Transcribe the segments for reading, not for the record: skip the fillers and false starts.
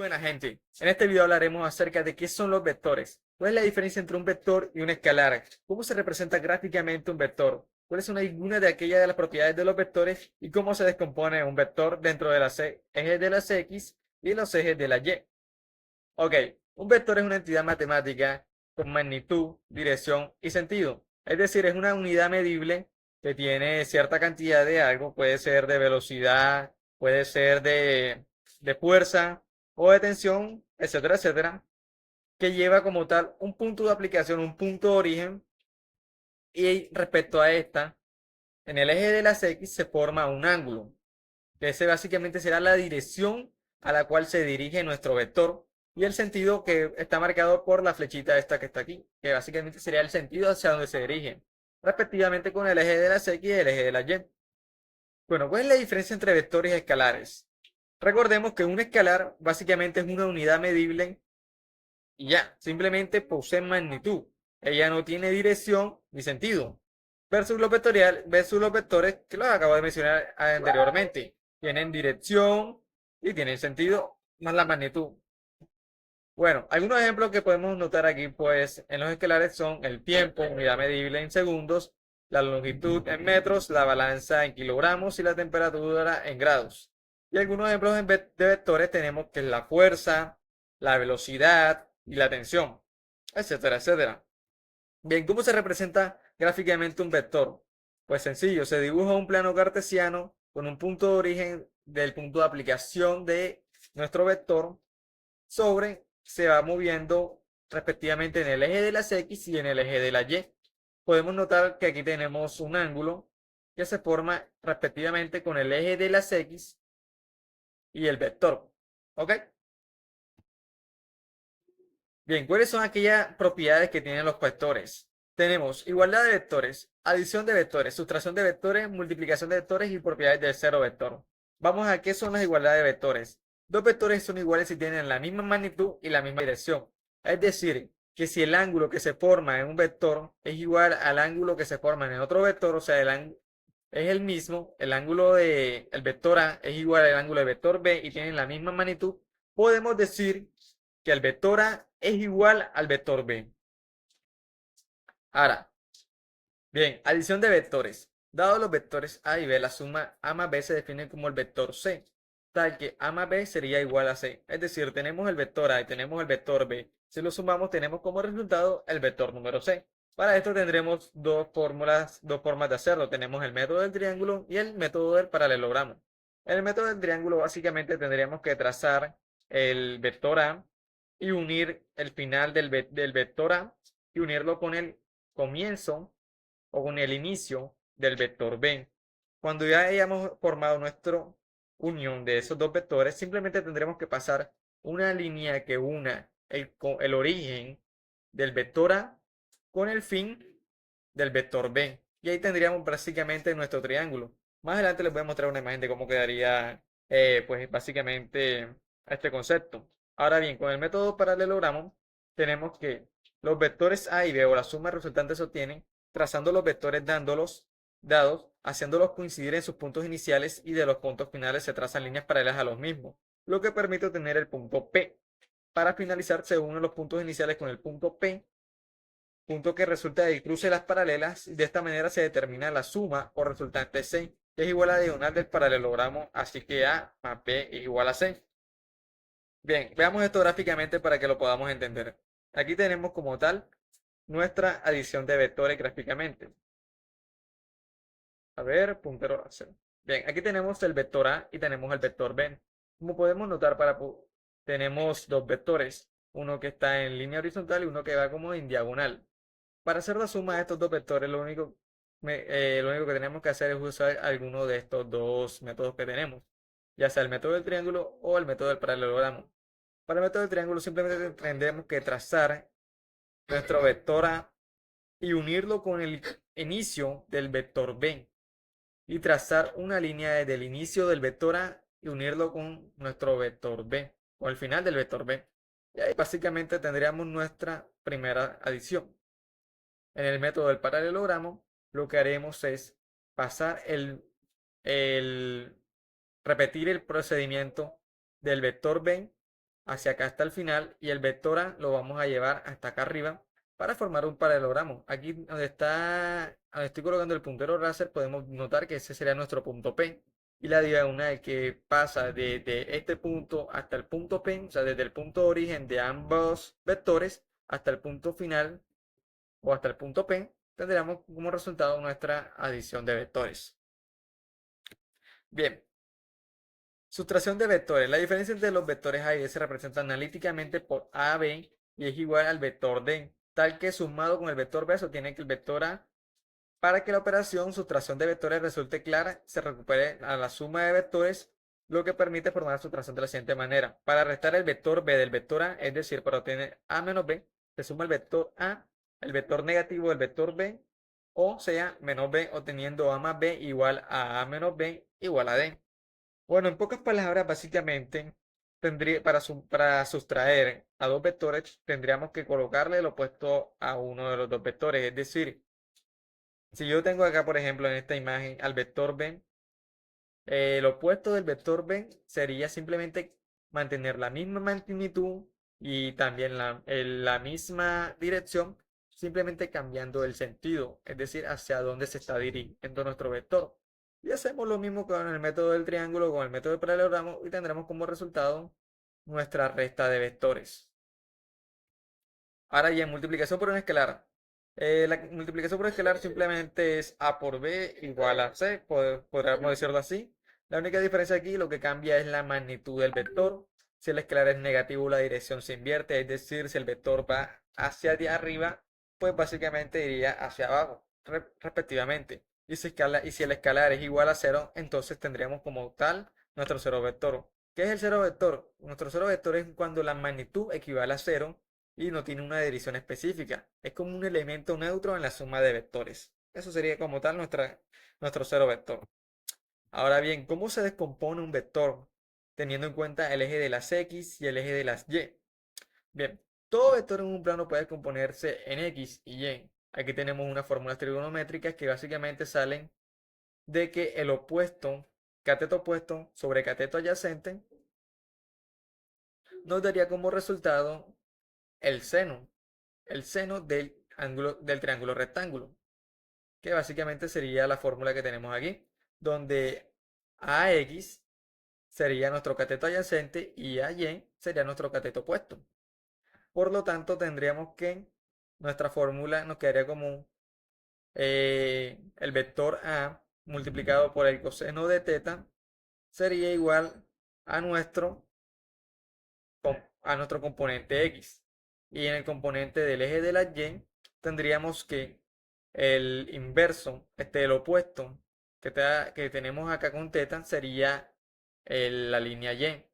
Buena gente, en este video hablaremos acerca de qué son los vectores, cuál es la diferencia entre un vector y un escalar, cómo se representa gráficamente un vector, cuáles son algunas de aquellas de las propiedades de los vectores y cómo se descompone un vector dentro de los ejes de las X y los ejes de la Y. Ok, un vector es una entidad matemática con magnitud, dirección y sentido, es decir, es una unidad medible que tiene cierta cantidad de algo, puede ser de velocidad, puede ser de fuerza o de tensión, etcétera, etcétera, que lleva como tal un punto de aplicación, un punto de origen, y respecto a esta, en el eje de las X se forma un ángulo, que ese básicamente será la dirección a la cual se dirige nuestro vector, y el sentido que está marcado por la flechita esta que está aquí, que básicamente sería el sentido hacia donde se dirige, respectivamente con el eje de las X y el eje de la Y. Bueno, ¿cuál es la diferencia entre vectores y escalares? Recordemos que un escalar básicamente es una unidad medible y ya, simplemente posee magnitud. Ella no tiene dirección ni sentido. Versus los vectores que los acabo de mencionar anteriormente. Tienen dirección y tienen sentido más la magnitud. Bueno, algunos ejemplos que podemos notar aquí, pues, en los escalares son el tiempo, unidad medible en segundos, la longitud en metros, la balanza en kilogramos y la temperatura en grados. Y algunos ejemplos de vectores tenemos que es la fuerza, la velocidad y la tensión, etcétera, etcétera. Bien, ¿cómo se representa gráficamente un vector? Pues sencillo, se dibuja un plano cartesiano con un punto de origen del punto de aplicación de nuestro vector se va moviendo respectivamente en el eje de las X y en el eje de la Y. Podemos notar que aquí tenemos un ángulo que se forma respectivamente con el eje de las X y el vector. ¿Ok? Bien, ¿cuáles son aquellas propiedades que tienen los vectores? Tenemos igualdad de vectores, adición de vectores, sustracción de vectores, multiplicación de vectores y propiedades del cero vector. Vamos a qué son las igualdades de vectores. Dos vectores son iguales si tienen la misma magnitud y la misma dirección. Es decir, que si el ángulo que se forma en un vector es igual al ángulo que se forma en otro vector, o sea, es el mismo, el ángulo de el vector A es igual al ángulo del vector B y tienen la misma magnitud, podemos decir que el vector A es igual al vector B. Ahora, bien, adición de vectores. Dado los vectores A y B, la suma A más B se define como el vector C, tal que A más B sería igual a C. Es decir, tenemos el vector A y tenemos el vector B. Si lo sumamos, tenemos como resultado el vector número C. Para esto tendremos dos formas de hacerlo. Tenemos el método del triángulo y el método del paralelogramo. En el método del triángulo, básicamente tendríamos que trazar el vector A y unir el final del vector A y unirlo con el comienzo o con el inicio del vector B. Cuando ya hayamos formado nuestra unión de esos dos vectores, simplemente tendremos que pasar una línea que una el origen del vector A con el fin del vector B. Y ahí tendríamos básicamente nuestro triángulo. Más adelante les voy a mostrar una imagen de cómo quedaría, pues básicamente este concepto. Ahora bien, con el método paralelogramo tenemos que los vectores A y B o la suma resultante se obtienen trazando los vectores dados, haciéndolos coincidir en sus puntos iniciales y de los puntos finales se trazan líneas paralelas a los mismos, lo que permite obtener el punto P. Para finalizar, se unen los puntos iniciales con el punto P, punto que resulta del cruce de las paralelas, y de esta manera se determina la suma o resultante C, que es igual a la diagonal del paralelogramo, así que A más B es igual a C. Bien, veamos esto gráficamente para que lo podamos entender. Aquí tenemos como tal nuestra adición de vectores gráficamente. A ver, puntero a cero. Bien, aquí tenemos el vector A y tenemos el vector B. Como podemos notar, tenemos dos vectores, uno que está en línea horizontal y uno que va como en diagonal. Para hacer la suma de estos dos vectores, lo único que tenemos que hacer es usar alguno de estos dos métodos que tenemos, ya sea el método del triángulo o el método del paralelogramo. Para el método del triángulo simplemente tendremos que trazar nuestro vector A y unirlo con el inicio del vector B y trazar una línea desde el inicio del vector A y unirlo con nuestro vector B o el final del vector B. Y ahí básicamente tendríamos nuestra primera adición. En el método del paralelogramo, lo que haremos es pasar repetir el procedimiento del vector B hacia acá hasta el final y el vector A lo vamos a llevar hasta acá arriba para formar un paralelogramo. Aquí donde estoy colocando el puntero láser podemos notar que ese sería nuestro punto P y la diagonal que pasa desde este punto hasta el punto P, o sea, desde el punto de origen de ambos vectores hasta el punto final o hasta el punto P, tendríamos como resultado nuestra adición de vectores. Bien, sustracción de vectores. La diferencia entre los vectores A y B se representa analíticamente por AB y es igual al vector D, tal que sumado con el vector B se obtiene que el vector A. Para que la operación sustracción de vectores resulte clara, se recupere a la suma de vectores, lo que permite formar la sustracción de la siguiente manera. Para restar el vector B del vector A, es decir, para obtener A menos B, se suma el vector A, el vector negativo del vector B, o sea, menos B, obteniendo A más B igual a menos B igual a D. Bueno, en pocas palabras, básicamente, para sustraer a dos vectores, tendríamos que colocarle el opuesto a uno de los dos vectores. Es decir, si yo tengo acá, por ejemplo, en esta imagen al vector B, el opuesto del vector B sería simplemente mantener la misma magnitud y también la misma dirección, simplemente cambiando el sentido, es decir, hacia dónde se está dirigiendo nuestro vector. Y hacemos lo mismo con el método del triángulo, con el método del paralelogramo y tendremos como resultado nuestra resta de vectores. Ahora bien, multiplicación por un escalar. La multiplicación por escalar simplemente es A por B igual a C, podríamos decirlo así. La única diferencia aquí, lo que cambia es la magnitud del vector. Si el escalar es negativo, la dirección se invierte, es decir, si el vector va hacia de arriba, pues básicamente iría hacia abajo, respectivamente. Y si el escalar es igual a cero, entonces tendríamos como tal nuestro cero vector. ¿Qué es el cero vector? Nuestro cero vector es cuando la magnitud equivale a cero y no tiene una dirección específica. Es como un elemento neutro en la suma de vectores. Eso sería como tal nuestro cero vector. Ahora bien, ¿cómo se descompone un vector? Teniendo en cuenta el eje de las X y el eje de las Y. Bien, todo vector en un plano puede componerse en X y Y. Aquí tenemos unas fórmulas trigonométricas que básicamente salen de que el opuesto, cateto opuesto sobre cateto adyacente, nos daría como resultado el seno del ángulo del triángulo rectángulo, que básicamente sería la fórmula que tenemos aquí, donde AX sería nuestro cateto adyacente y AY sería nuestro cateto opuesto. Por lo tanto, tendríamos que nuestra fórmula nos quedaría como el vector A multiplicado por el coseno de teta sería igual a nuestro componente X. Y en el componente del eje de la Y tendríamos que el inverso, el opuesto que tenemos acá con teta sería la línea Y.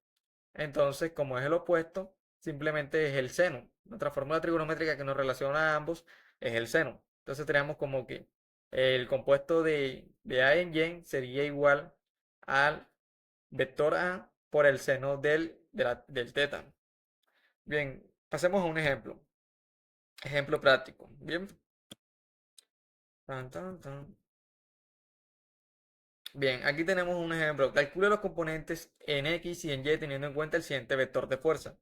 Entonces, como es el opuesto, simplemente es el seno. Nuestra fórmula trigonométrica que nos relaciona a ambos es el seno. Entonces tenemos como que el compuesto de A en Y sería igual al vector A por el seno del teta. Bien, pasemos a un ejemplo. Ejemplo práctico. Bien. Tan, tan, tan. Bien, aquí tenemos un ejemplo. Calcule los componentes en X y en Y teniendo en cuenta el siguiente vector de fuerza.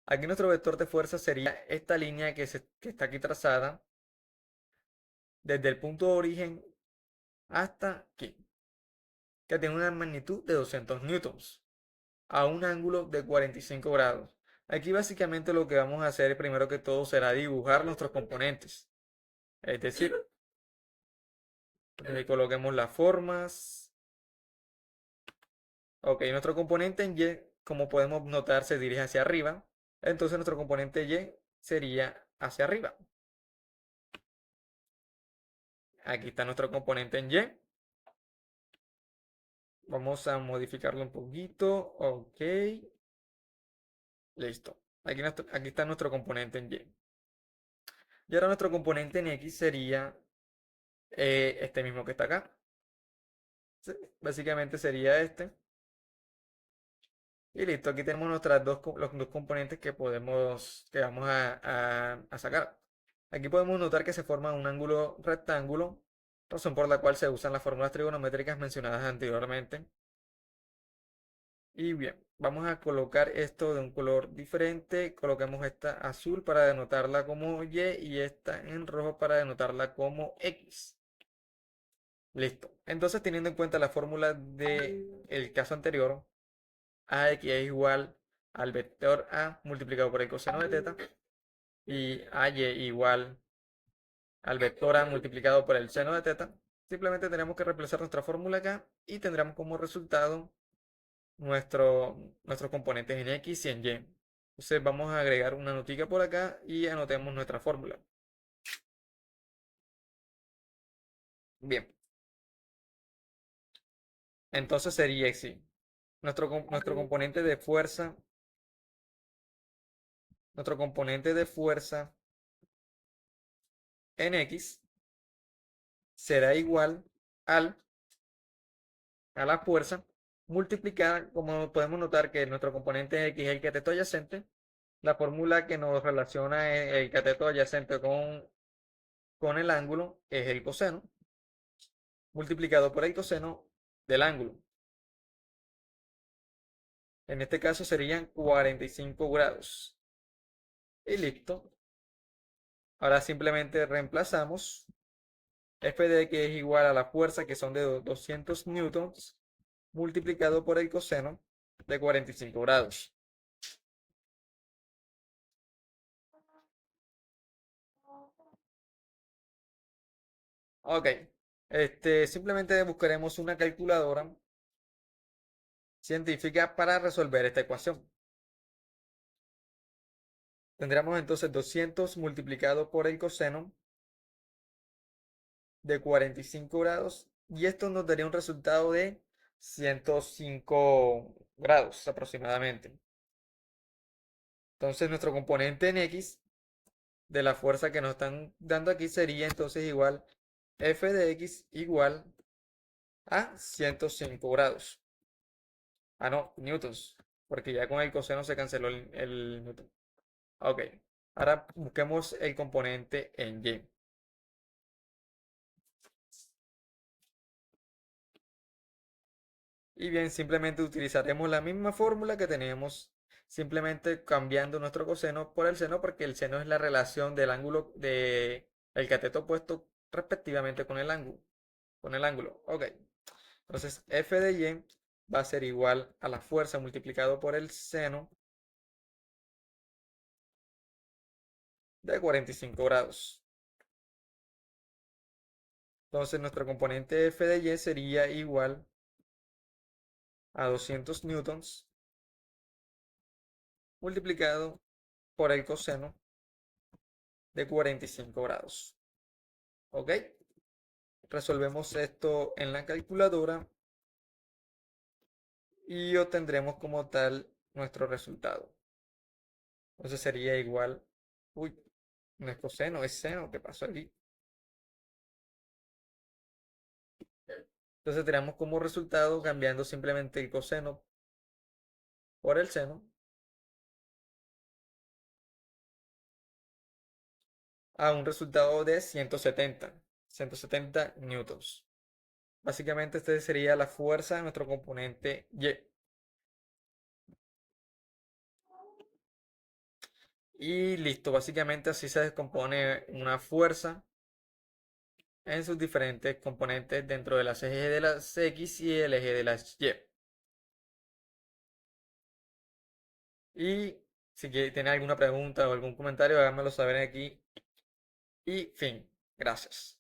Aquí nuestro vector de fuerza sería esta línea que está aquí trazada desde el punto de origen hasta aquí, que tiene una magnitud de 200 newtons a un ángulo de 45 grados. Aquí básicamente lo que vamos a hacer primero que todo será dibujar nuestros componentes. Es decir, coloquemos las formas. Ok, nuestro componente en Y, como podemos notar, se dirige hacia arriba. Entonces nuestro componente Y sería hacia arriba. Aquí está nuestro componente en Y. Vamos a modificarlo un poquito. Ok. Listo. Aquí está nuestro componente en Y. Y ahora nuestro componente en X sería este mismo que está acá. Sí, básicamente sería este. Y listo, aquí tenemos los dos componentes que vamos a sacar. Aquí podemos notar que se forma un ángulo rectángulo, razón por la cual se usan las fórmulas trigonométricas mencionadas anteriormente. Y bien, vamos a colocar esto de un color diferente. Colocamos esta azul para denotarla como Y y esta en rojo para denotarla como X. Listo. Entonces, teniendo en cuenta la fórmula del caso anterior, AX es igual al vector A multiplicado por el coseno de teta y AY igual al vector A multiplicado por el seno de teta. Simplemente tenemos que reemplazar nuestra fórmula acá y tendremos como resultado nuestros componentes en X y en Y. Entonces vamos a agregar una notica por acá y anotemos nuestra fórmula. Bien, entonces sería así. Nuestro componente de fuerza, nuestro componente de fuerza en X será igual al, a la fuerza multiplicada, como podemos notar que nuestro componente X es el cateto adyacente. La fórmula que nos relaciona el cateto adyacente con el ángulo es el coseno, multiplicado por el coseno del ángulo. En este caso serían 45 grados. Y listo. Ahora simplemente reemplazamos F de X es igual a la fuerza, que son de 200 newtons, multiplicado por el coseno de 45 grados. Ok. Simplemente buscaremos una calculadora científica para resolver esta ecuación. Tendríamos entonces 200 multiplicado por el coseno de 45 grados y esto nos daría un resultado de 105 grados aproximadamente. Entonces nuestro componente en X de la fuerza que nos están dando aquí sería entonces igual F de X igual a 105 grados. Ah, no, newtons, porque ya con el coseno se canceló el newton. Ok, ahora busquemos el componente en Y. Y bien, simplemente utilizaremos la misma fórmula que teníamos, simplemente cambiando nuestro coseno por el seno, porque el seno es la relación del ángulo del cateto opuesto respectivamente con el ángulo. Ok. Entonces, f de y va a ser igual a la fuerza multiplicado por el seno de 45 grados. Entonces, nuestro componente f de y sería igual a 200 newtons multiplicado por el coseno de 45 grados. ¿Ok? Resolvemos esto en la calculadora y obtendremos como tal nuestro resultado. Entonces sería igual, uy, no es coseno, es seno, ¿qué pasó aquí? Entonces tenemos como resultado, cambiando simplemente el coseno por el seno, a un resultado de 170 newtons. Básicamente este sería la fuerza de nuestro componente Y. Y listo, básicamente así se descompone una fuerza en sus diferentes componentes dentro de las ejes de las X y el eje de las Y. Y si tiene alguna pregunta o algún comentario, háganmelo saber aquí. Y fin. Gracias.